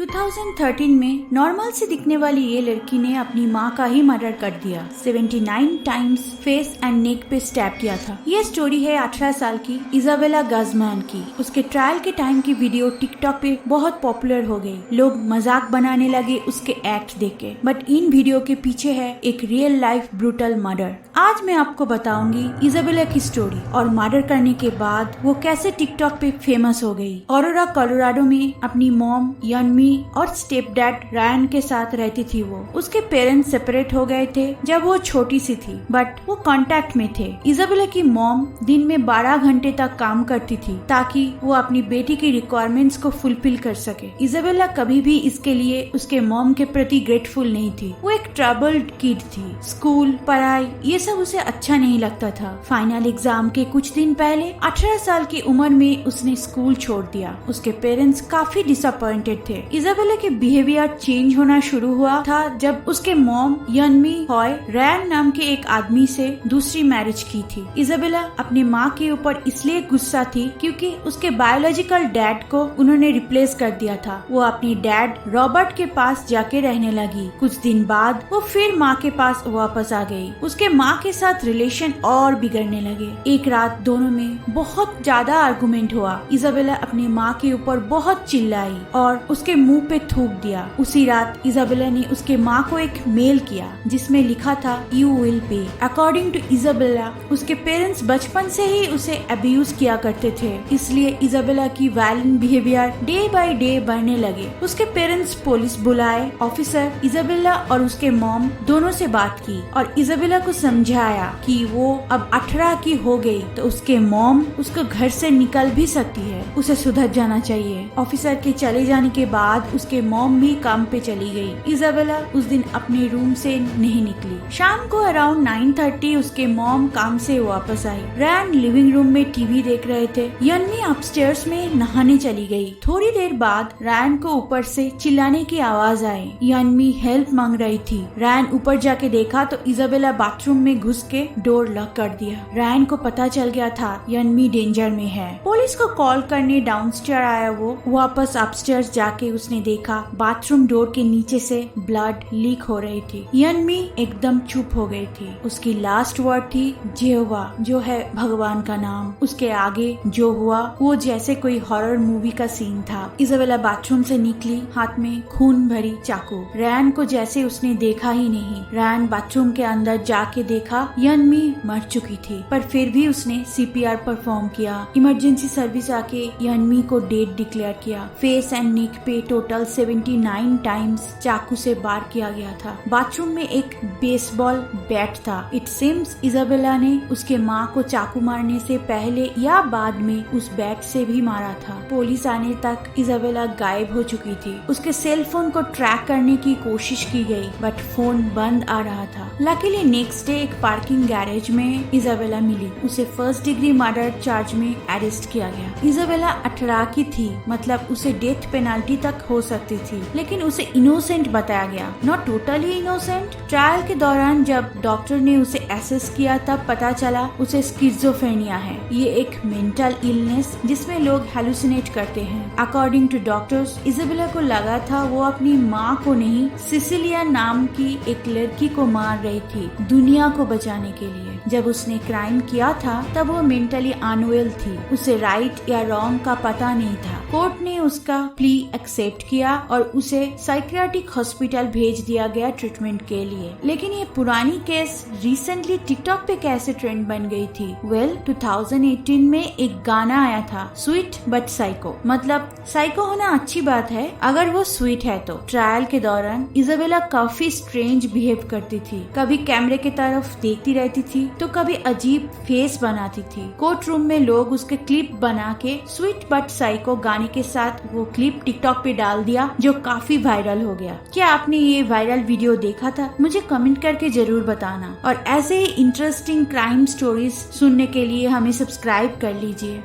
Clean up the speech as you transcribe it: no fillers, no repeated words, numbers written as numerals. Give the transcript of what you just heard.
2013 में नॉर्मल से दिखने वाली ये लड़की ने अपनी माँ का ही मर्डर कर दिया। 79 टाइम्स फेस एंड नेक पे स्टैब किया था। ये स्टोरी है 18 साल की इजाबेला गजमान की। उसके ट्रायल के टाइम की वीडियो टिकटॉक पे बहुत पॉपुलर हो गई। लोग मजाक बनाने लगे उसके एक्ट देख के। बट इन वीडियो के पीछे है एक रियल लाइफ ब्रूटल मर्डर। आज मैं आपको बताऊंगी इजाबेला की स्टोरी और मर्डर करने के बाद वो कैसे टिकटॉक पे फेमस हो गई। ऑरोरा कोलोराडो में अपनी मॉम यनमी और स्टेप डैड रायन के साथ रहती थी। वो उसके पेरेंट्स सेपरेट हो गए थे जब वो छोटी सी थी, बट वो कांटेक्ट में थे। इजाबेला की मॉम दिन में 12 घंटे तक काम करती थी ताकि वो अपनी बेटी की रिक्वायरमेंट्स को फुलफिल कर सके। इजाबेला कभी भी इसके लिए उसके मॉम के प्रति ग्रेटफुल नहीं थी। वो एक ट्रबल्ड किड थी। स्कूल, पढ़ाई ये सब उसे अच्छा नहीं लगता था। फाइनल एग्जाम के कुछ दिन पहले 18 साल की उम्र में उसने स्कूल छोड़ दिया। उसके पेरेंट्स काफी डिसअपॉइंटेड थे। इजाबेला के बिहेवियर चेंज होना शुरू हुआ था जब उसके मॉम यनमी हॉय रैन नाम के एक आदमी से दूसरी मैरिज की थी। इजाबेला अपनी माँ के ऊपर इसलिए गुस्सा थी क्योंकि उसके बायोलॉजिकल डैड को उन्होंने रिप्लेस कर दिया था। वो अपनी डैड रॉबर्ट के पास जाके रहने लगी। कुछ दिन बाद वो फिर माँ के पास वापस आ गई। उसके माँ के साथ रिलेशन और बिगड़ने लगे। एक रात दोनों में बहुत ज्यादा आर्गुमेंट हुआ। इजाबेला अपनी माँ के ऊपर बहुत चिल्लाई और उसके मुंह पे थूक दिया। उसी रात इजाबेला ने उसके माँ को एक मेल किया जिसमें लिखा था you will pay. According to Isabella उसके पेरेंट्स बचपन से ही उसे अब्यूज किया करते थे, इसलिए इजाबेला की violent behaviour day by day बढ़ने लगे। उसके पेरेंट्स पुलिस बुलाए। ऑफिसर इजाबेला और उसके मॉम दोनों से बात की और इजाबेला को समझाया कि वो अब 18 की हो गई तो उसके मॉम उसको घर से निकल भी सकती है, उसे सुधर जाना चाहिए। ऑफिसर के चले जाने के बाद उसके मॉम भी काम पे चली गई। इजाबेला उस दिन अपने रूम से नहीं निकली। शाम को अराउंड 9:30 उसके मॉम काम से वापस आई। रैन लिविंग रूम में टीवी देख रहे थे। यन्मी अपस्टेयर्स में नहाने चली गई। थोड़ी देर बाद रैन को ऊपर से चिल्लाने की आवाज आई। यन्मी हेल्प मांग रही थी। रैन ऊपर जाके देखा तो इजाबेला बाथरूम में घुस के डोर लॉक कर दिया। रैन को पता चल गया था यन्मी डेंजर में है। पुलिस को कॉल करने डाउनस्टेयर आया। वो वापस अपस्टेयर्स जाके उसने देखा बाथरूम डोर के नीचे से ब्लड लीक हो रही थी। यन्मी एकदम चुप हो गई थी। उसकी लास्ट वर्ड थी जेहोवा, जो है भगवान का नाम। उसके आगे जो हुआ वो जैसे कोई हॉरर मूवी का सीन था। इजाबेला बाथरूम से निकली, हाथ में खून भरी चाकू। रैन को जैसे उसने देखा ही नहीं। रैन बाथरूम के अंदर जाके देखा यन्मी मर चुकी थी, पर फिर भी उसने सीपीआर परफॉर्म किया। इमरजेंसी सर्विस आके यन्मी को डेड डिक्लेयर किया। फेस एंड नेक पे टोटल 79 टाइम्स चाकू से वार किया गया था। बाथरूम में एक बेसबॉल बैट था। इट सीम्स इजाबेला ने उसके माँ को चाकू मारने से पहले या बाद में उस बैट से भी मारा था। पुलिस आने तक इजाबेला गायब हो चुकी थी। उसके सेल फोन को ट्रैक करने की कोशिश की गई, बट फोन बंद आ रहा था। लकीली नेक्स्ट डे एक पार्किंग गैरेज में इजाबेला मिली। उसे फर्स्ट डिग्री मर्डर चार्ज में अरेस्ट किया गया। इजाबेला 18 की थी, मतलब उसे डेथ पेनाल्टी तक हो सकती थी, लेकिन उसे इनोसेंट बताया गया। Not totally innocent. ट्रायल के दौरान जब डॉक्टर ने उसे एसेस किया तब पता चला उसे स्किज़ोफ्रेनिया है। ये एक मेंटल इलनेस जिसमें लोग हेलुसिनेट करते हैं। अकॉर्डिंग टू डॉक्टर्स इजाबेला को लगा था वो अपनी माँ को नहीं, सिसिलिया नाम की एक लड़की को मार रही थी दुनिया को बचाने के लिए। जब उसने क्राइम किया था तब वो मेंटली अनवेल थी। उसे राइट या रॉन्ग का पता नहीं था। कोर्ट ने उसका प्ली एक्सेप्ट किया और उसे साइकियाट्रिक हॉस्पिटल भेज दिया गया ट्रीटमेंट के लिए। लेकिन ये पुरानी केस रिसेंटली टिकटॉक पे कैसे ट्रेंड बन गई थी? वेल 2018 में एक गाना आया था, स्वीट बट साइको। मतलब साइको होना अच्छी बात है अगर वो स्वीट है तो। ट्रायल के दौरान इजाबेला काफी स्ट्रेंज बिहेव करती थी। कभी कैमरे की तरफ देखती रहती थी तो कभी अजीब फेस बनाती थी। कोर्ट रूम में लोग उसके क्लिप बना के स्वीट बट साइको गाने के साथ वो क्लिप टिकटॉक पे डाल दिया, जो काफी वायरल हो गया। क्या आपने ये वायरल वीडियो देखा था? मुझे कमेंट करके जरूर बताना। और ऐसे ही इंटरेस्टिंग क्राइम स्टोरीज सुनने के लिए हमें सब्सक्राइब कर लीजिए।